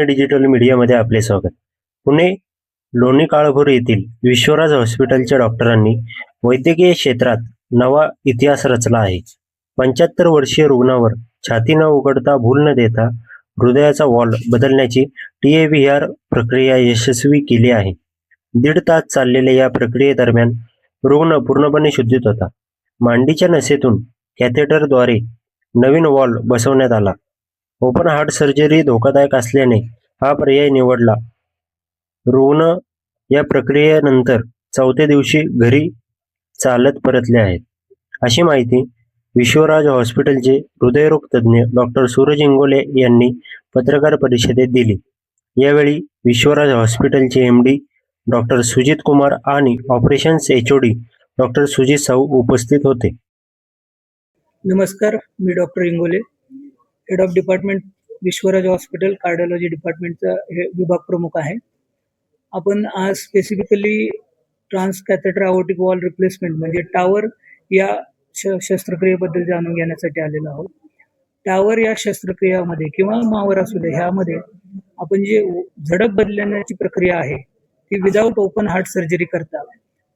Digital मीडियामध्ये आपले स्वागत. पुणे लोणी काळभोर येथील विश्वराज हॉस्पिटलच्या डॉक्टरांनी वैद्यकीय क्षेत्रात नवा इतिहास रचला आहे. 75 वर्षीय रुग्णावर छाती न उघडता भूल न देता हृदयाचा वॉल्व बदलण्याची TAVR प्रक्रिया यशस्वी केली आहे. 1.5 तास चाललेल्या या प्रक्रियेदरम्यान रुग्ण पूर्णपणे शुद्धीत होता. मांडीच्या नसेतून कॅथेटरद्वारे नवीन वॉल्व बसवण्यात आला. ओपन हार्ट सर्जरी धोकादायक असल्याने हा पर्याय निवडला. रुग्ण या प्रक्रियेनंतर 4थ्या दिवशी घरी चालत परतले आहेत, अशी माहिती विश्वराज हॉस्पिटलचे हृदयरोग तज्ज्ञ डॉक्टर सूरज इंगोले यांनी पत्रकार परिषदेत दिली. यावेळी विश्वराज हॉस्पिटलचे MD डॉक्टर सुजित कुमार आणि operations HOD doctor Sujit Sahu उपस्थित होते. नमस्कार, मी doctor Ingole, head of department Vishwaraj hospital cardiology डिपार्टमेंटचा हे विभाग प्रमुख आहे. आपण आज specifically transcatheter aortic valve replacement म्हणजे टावर या शस्त्रक्रियेबद्दल जाणून घेण्यासाठी आलेलो आहोत. टावर या शस्त्रक्रियामध्ये किंवा मावर असू दे, ह्यामध्ये आपण जे झडप बदलण्याची प्रक्रिया आहे ती विदाऊट ओपन हार्ट सर्जरी करता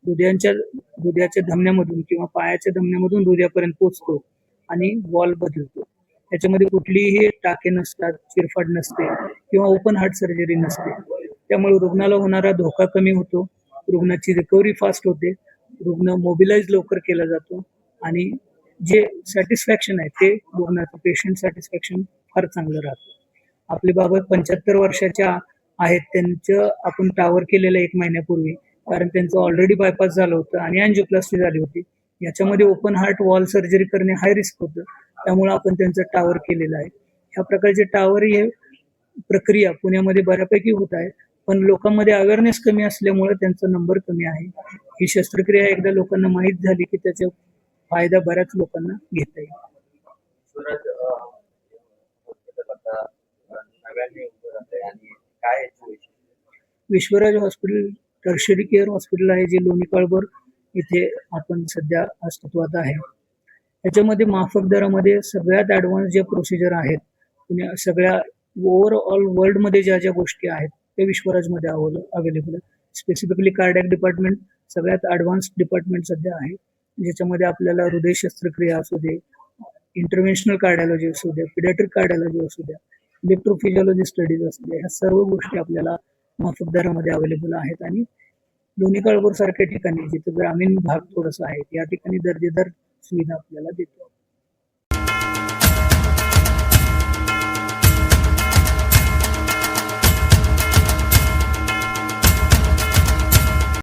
हृदयाच्या धमन्यामधून किंवा पायाच्या धमन्यामधून हृदयापर्यंत पोहोचतो आणि वॉल बदलतो. त्याच्यामध्ये कुठलीही टाके नसतात, चिरफाड नसते किंवा ओपन हार्ट सर्जरी नसते. त्यामुळे रुग्णाला होणारा धोका कमी होतो, रुग्णाची रिकव्हरी फास्ट होते, रुग्ण मोबिलाइज लवकर केला जातो आणि जे सॅटिस्फॅक्शन आहे ते रुग्णाचं पेशंट सॅटिस्फॅक्शन फार चांगलं राहतं. आपले बाबा 75 वर्षाच्या आहेत, त्यांचं आपण टावर केलेलं 1 महिन्यापूर्वी, कारण त्यांचं ऑलरेडी बायपास झालं होतं आणि अँजिओप्लास्टी झाली होती. याच्यामध्ये ओपन हार्ट वॉल सर्जरी करणे हाय रिस्क होतं, त्यामुळे आपण त्यांचं टावर केलेलं आहे. ह्या प्रकारचे टावर हे प्रक्रिया पुण्यामध्ये बऱ्यापैकी होत आहे, पण लोकांमध्ये अवेअरनेस कमी असल्यामुळे त्यांचा नंबर कमी आहे. ही शस्त्रक्रिया एकदा लोकांना माहीत झाली की त्याचा फायदा बऱ्याच लोकांना घेता येईल. Vishwaraj hospital tertiary care hospital आहे, जे लोणी काळभोर इथे आपण सध्या अस्तित्वात आहे. याच्यामध्ये माफक दरामध्ये सगळ्यात ॲडव्हान्स ज्या प्रोसिजर आहेत, पुण्या सगळ्या ओव्हरऑल वर्ल्डमध्ये ज्या ज्या गोष्टी आहेत ते विश्वराजमध्ये अवेलेबल आहे. स्पेसिफिकली कार्डियक डिपार्टमेंट सगळ्यात ॲडव्हान्स डिपार्टमेंट सध्या आहे, ज्याच्यामध्ये आपल्याला हृदय शस्त्रक्रिया असू दे, इंटरव्हेन्शनल कार्डिओलॉजी असू द्या, पिडियाट्रिक कार्डिओलॉजी असू द्या, इलेक्ट्रोफिजिओलॉजी स्टडीज असू द्या, ह्या सर्व गोष्टी आपल्याला माफक दरामध्ये अवेलेबल आहेत. आणि लोणी काळभोर सारख्या ठिकाणी जिथे ग्रामीण भाग थोडासा आहे, या ठिकाणी दर्जेदार सुविधा आपल्याला देतो.